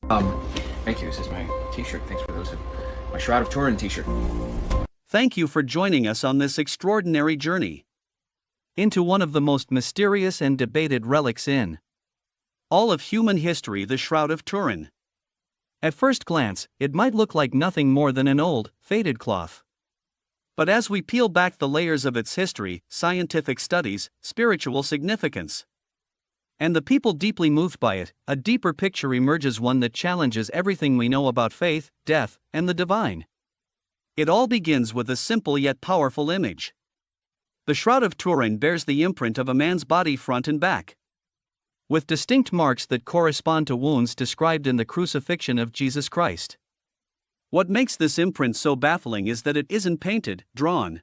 Um, Thank you. This is my t-shirt. Thanks for those. My Shroud of Turin t-shirt. Thank you for joining us on this extraordinary journey into one of the most mysterious and debated relics in all of human history, the Shroud of Turin. At first glance, it might look like nothing more than an old, faded cloth. But as we peel back the layers of its history, scientific studies, spiritual significance, and the people deeply moved by it, a deeper picture emerges, one that challenges everything we know about faith, death, and the divine. It all begins with a simple yet powerful image. The Shroud of Turin bears the imprint of a man's body front and back, with distinct marks that correspond to wounds described in the crucifixion of Jesus Christ. What makes this imprint so baffling is that it isn't painted, drawn,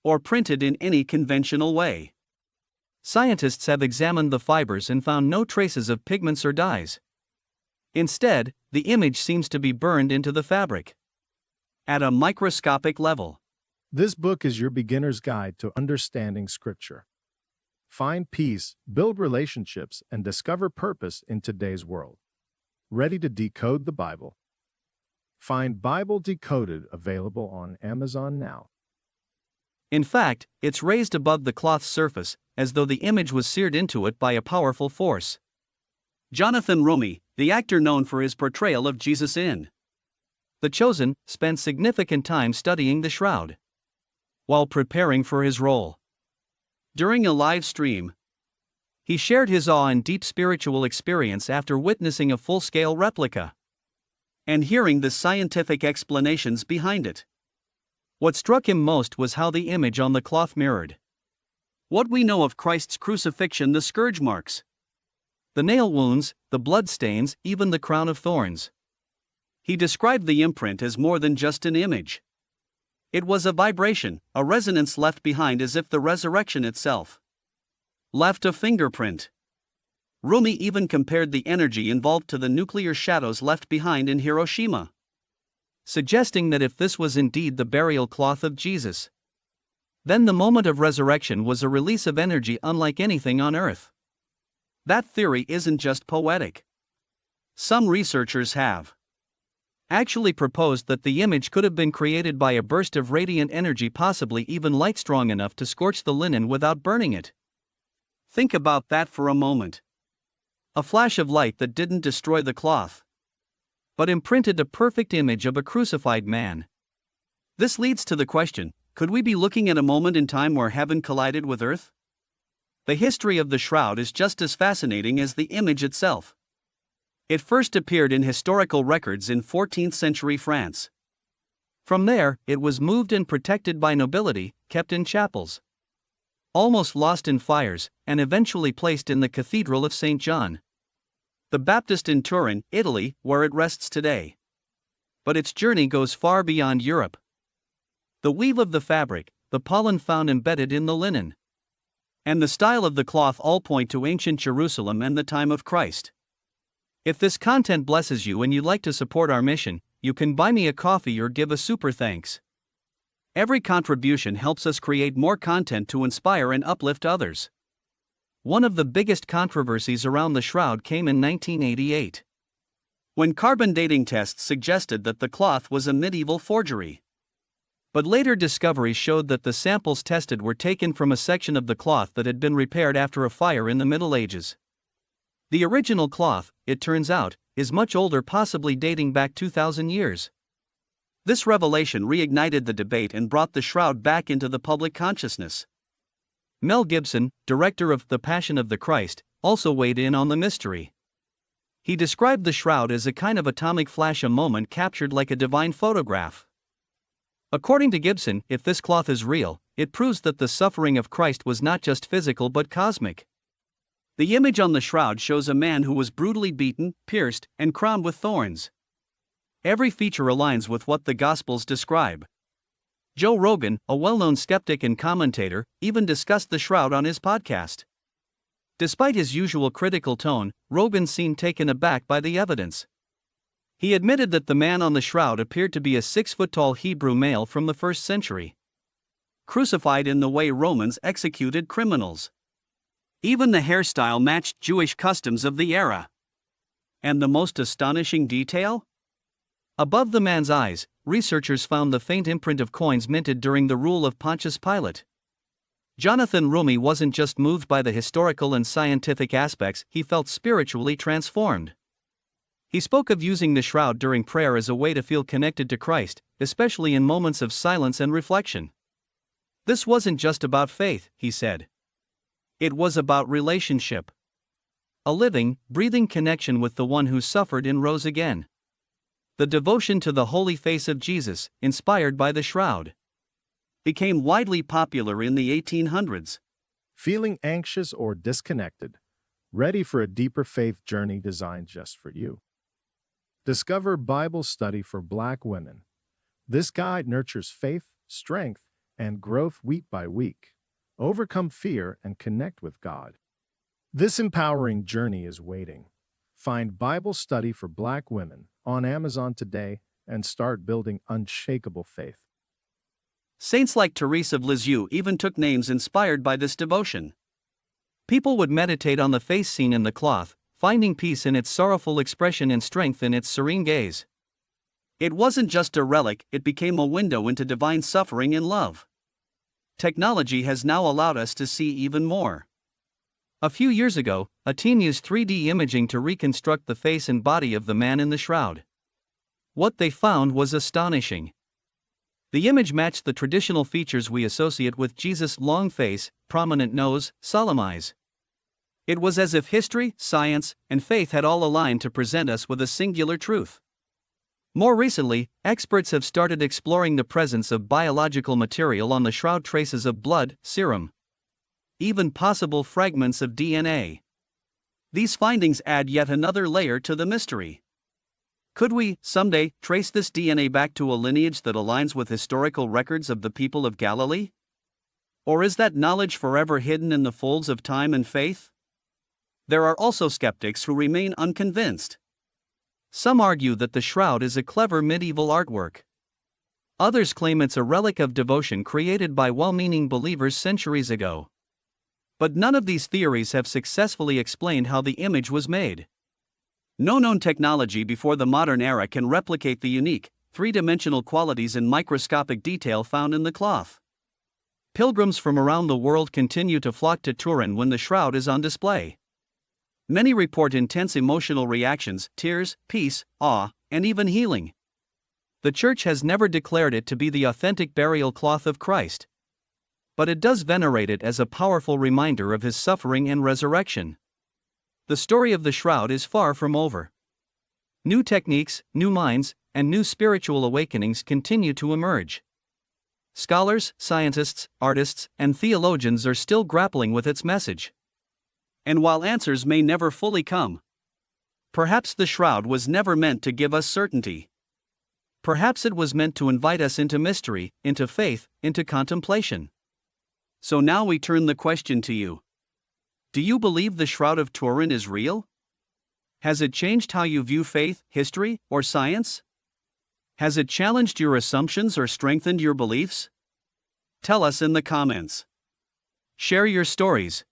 or printed in any conventional way. Scientists have examined the fibers and found no traces of pigments or dyes. Instead, the image seems to be burned into the fabric at a microscopic level. This book is your beginner's guide to understanding Scripture. Find peace, build relationships, and discover purpose in today's world. Ready to decode the Bible? Find Bible Decoded available on Amazon now. In fact, it's raised above the cloth's surface, as though the image was seared into it by a powerful force. Jonathan Roumie, the actor known for his portrayal of Jesus in The Chosen, spent significant time studying the shroud while preparing for his role. During a live stream, he shared his awe and deep spiritual experience after witnessing a full-scale replica and hearing the scientific explanations behind it. What struck him most was how the image on the cloth mirrored what we know of Christ's crucifixion: the scourge marks, the nail wounds, the blood stains, even the crown of thorns. He described the imprint as more than just an image. It was a vibration, a resonance left behind, as if the resurrection itself left a fingerprint. Roumie even compared the energy involved to the nuclear shadows left behind in Hiroshima, suggesting that if this was indeed the burial cloth of Jesus, then the moment of resurrection was a release of energy unlike anything on Earth. That theory isn't just poetic. Some researchers have actually proposed that the image could have been created by a burst of radiant energy, possibly even light strong enough to scorch the linen without burning it. Think about that for a moment. A flash of light that didn't destroy the cloth, but imprinted a perfect image of a crucified man. This leads to the question, could we be looking at a moment in time where heaven collided with earth? The history of the shroud is just as fascinating as the image itself. It first appeared in historical records in 14th century France. From there, it was moved and protected by nobility, kept in chapels, almost lost in fires, and eventually placed in the Cathedral of St. John the Baptist in Turin, Italy, where it rests today. But its journey goes far beyond Europe. The weave of the fabric, the pollen found embedded in the linen, and the style of the cloth all point to ancient Jerusalem and the time of Christ. If this content blesses you and you'd like to support our mission, you can buy me a coffee or give a super thanks. Every contribution helps us create more content to inspire and uplift others. One of the biggest controversies around the shroud came in 1988, when carbon dating tests suggested that the cloth was a medieval forgery. But later discoveries showed that the samples tested were taken from a section of the cloth that had been repaired after a fire in the Middle Ages. The original cloth, it turns out, is much older, possibly dating back 2,000 years. This revelation reignited the debate and brought the shroud back into the public consciousness. Mel Gibson, director of The Passion of the Christ, also weighed in on the mystery. He described the shroud as a kind of atomic flash, a moment captured like a divine photograph. According to Gibson, if this cloth is real, it proves that the suffering of Christ was not just physical but cosmic. The image on the shroud shows a man who was brutally beaten, pierced, and crowned with thorns. Every feature aligns with what the Gospels describe. Joe Rogan, a well-known skeptic and commentator, even discussed the shroud on his podcast. Despite his usual critical tone, Rogan seemed taken aback by the evidence. He admitted that the man on the shroud appeared to be a 6-foot-tall Hebrew male from the 1st century, crucified in the way Romans executed criminals. Even the hairstyle matched Jewish customs of the era. And the most astonishing detail? Above the man's eyes, researchers found the faint imprint of coins minted during the rule of Pontius Pilate. Jonathan Roumie wasn't just moved by the historical and scientific aspects, he felt spiritually transformed. He spoke of using the shroud during prayer as a way to feel connected to Christ, especially in moments of silence and reflection. This wasn't just about faith, he said. It was about relationship. A living, breathing connection with the one who suffered and rose again. The devotion to the holy face of Jesus, inspired by the shroud, became widely popular in the 1800s. Feeling anxious or disconnected? Ready for a deeper faith journey designed just for you? Discover Bible Study for Black Women. This guide nurtures faith, strength, and growth week by week. Overcome fear and connect with God. This empowering journey is waiting. Find Bible Study for Black Women on Amazon today and start building unshakable faith. Saints like Therese of Lisieux even took names inspired by this devotion. People would meditate on the face seen in the cloth, finding peace in its sorrowful expression and strength in its serene gaze. It wasn't just a relic, it became a window into divine suffering and love. Technology has now allowed us to see even more. A few years ago, a team used 3D imaging to reconstruct the face and body of the man in the shroud. What they found was astonishing. The image matched the traditional features we associate with Jesus' long face, prominent nose, solemn eyes. It was as if history, science, and faith had all aligned to present us with a singular truth. More recently, experts have started exploring the presence of biological material on the shroud, traces of blood, serum, even possible fragments of DNA. These findings add yet another layer to the mystery. Could we, someday, trace this DNA back to a lineage that aligns with historical records of the people of Galilee? Or is that knowledge forever hidden in the folds of time and faith? There are also skeptics who remain unconvinced. Some argue that the shroud is a clever medieval artwork. Others claim it's a relic of devotion created by well-meaning believers centuries ago. But none of these theories have successfully explained how the image was made. No known technology before the modern era can replicate the unique, three-dimensional qualities and microscopic detail found in the cloth. Pilgrims from around the world continue to flock to Turin when the shroud is on display. Many report intense emotional reactions, tears, peace, awe, and even healing. The Church has never declared it to be the authentic burial cloth of Christ. But it does venerate it as a powerful reminder of his suffering and resurrection. The story of the shroud is far from over. New techniques, new minds, and new spiritual awakenings continue to emerge. Scholars, scientists, artists, and theologians are still grappling with its message. And while answers may never fully come, perhaps the shroud was never meant to give us certainty. Perhaps it was meant to invite us into mystery, into faith, into contemplation. So now we turn the question to you. Do you believe the Shroud of Turin is real? Has it changed how you view faith, history, or science? Has it challenged your assumptions or strengthened your beliefs? Tell us in the comments. Share your stories.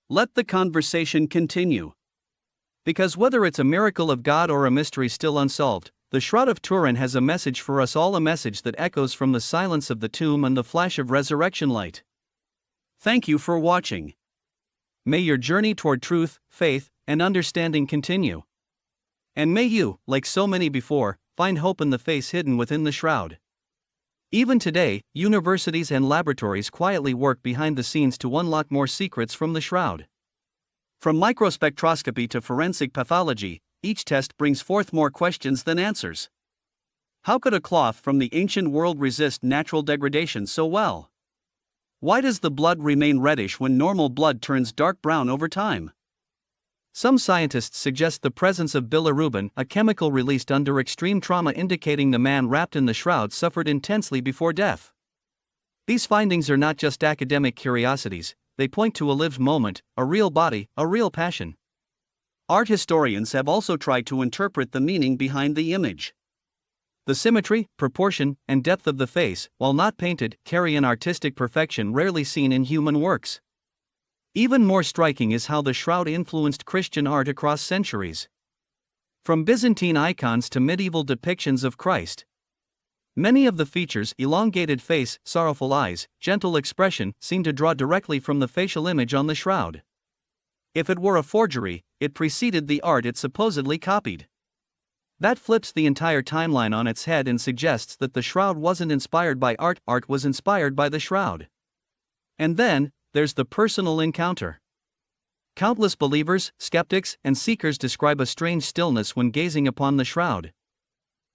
Let the conversation continue. Because whether it's a miracle of God or a mystery still unsolved, the Shroud of Turin has a message for us all, a message that echoes from the silence of the tomb and the flash of resurrection light. Thank you for watching. May your journey toward truth, faith, and understanding continue. And may you, like so many before, find hope in the face hidden within the shroud. Even today, universities and laboratories quietly work behind the scenes to unlock more secrets from the shroud. From microspectroscopy to forensic pathology, each test brings forth more questions than answers. How could a cloth from the ancient world resist natural degradation so well? Why does the blood remain reddish when normal blood turns dark brown over time? Some scientists suggest the presence of bilirubin, a chemical released under extreme trauma, indicating the man wrapped in the shroud suffered intensely before death. These findings are not just academic curiosities, they point to a lived moment, a real body, a real passion. Art historians have also tried to interpret the meaning behind the image. The symmetry, proportion, and depth of the face, while not painted, carry an artistic perfection rarely seen in human works. Even more striking is how the shroud influenced Christian art across centuries. From Byzantine icons to medieval depictions of Christ. Many of the features, elongated face, sorrowful eyes, gentle expression, seem to draw directly from the facial image on the shroud. If it were a forgery, it preceded the art it supposedly copied. That flips the entire timeline on its head and suggests that the shroud wasn't inspired by art was inspired by the shroud. And then, there's the personal encounter. Countless believers, skeptics, and seekers describe a strange stillness when gazing upon the shroud.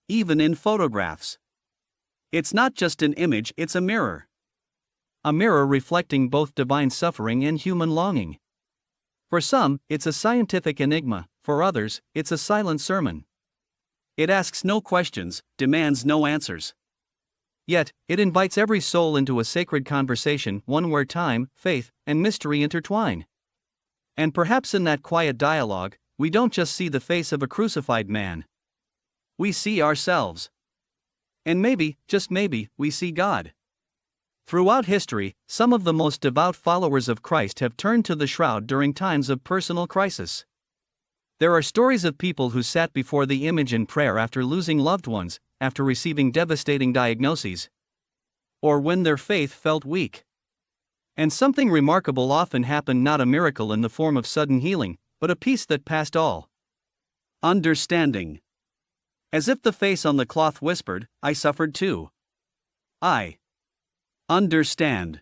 Even in photographs. It's not just an image, it's a mirror. A mirror reflecting both divine suffering and human longing. For some, it's a scientific enigma, for others, it's a silent sermon. It asks no questions, demands no answers. Yet, it invites every soul into a sacred conversation, one where time, faith, and mystery intertwine. And perhaps in that quiet dialogue, we don't just see the face of a crucified man. We see ourselves. And maybe, just maybe, we see God. Throughout history, some of the most devout followers of Christ have turned to the shroud during times of personal crisis. There are stories of people who sat before the image in prayer after losing loved ones, after receiving devastating diagnoses, or when their faith felt weak. And something remarkable often happened, not a miracle in the form of sudden healing, but a peace that passed all understanding. As if the face on the cloth whispered, "I suffered too. I understand."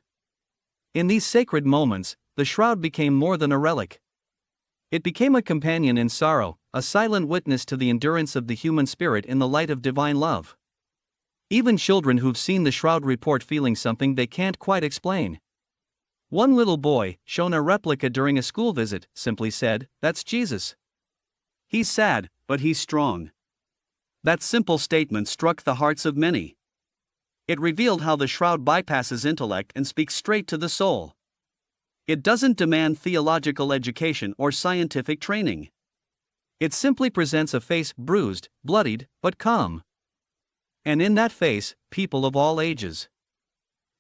In these sacred moments, the shroud became more than a relic. It became a companion in sorrow, a silent witness to the endurance of the human spirit in the light of divine love. Even children who've seen the shroud report feeling something they can't quite explain. One little boy, shown a replica during a school visit, simply said, "That's Jesus. He's sad, but he's strong." That simple statement struck the hearts of many. It revealed how the shroud bypasses intellect and speaks straight to the soul. It doesn't demand theological education or scientific training. It simply presents a face bruised, bloodied, but calm. And in that face, people of all ages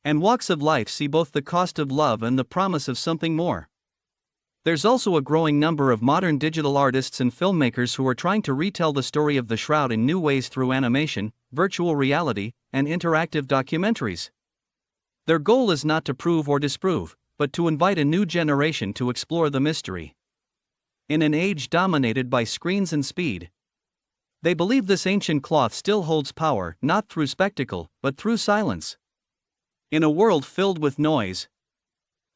and walks of life see both the cost of love and the promise of something more. There's also a growing number of modern digital artists and filmmakers who are trying to retell the story of the shroud in new ways through animation, virtual reality, and interactive documentaries. Their goal is not to prove or disprove, but to invite a new generation to explore the mystery. In an age dominated by screens and speed, they believe this ancient cloth still holds power, not through spectacle, but through silence. In a world filled with noise,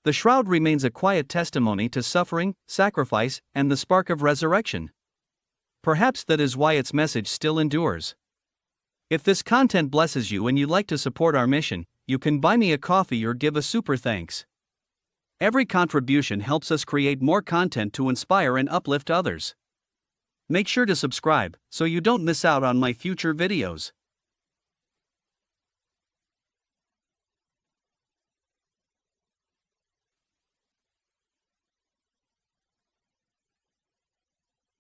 the shroud remains a quiet testimony to suffering, sacrifice, and the spark of resurrection. Perhaps that is why its message still endures. If this content blesses you and you'd like to support our mission, you can buy me a coffee or give a super thanks. Every contribution helps us create more content to inspire and uplift others. Make sure to subscribe so you don't miss out on my future videos.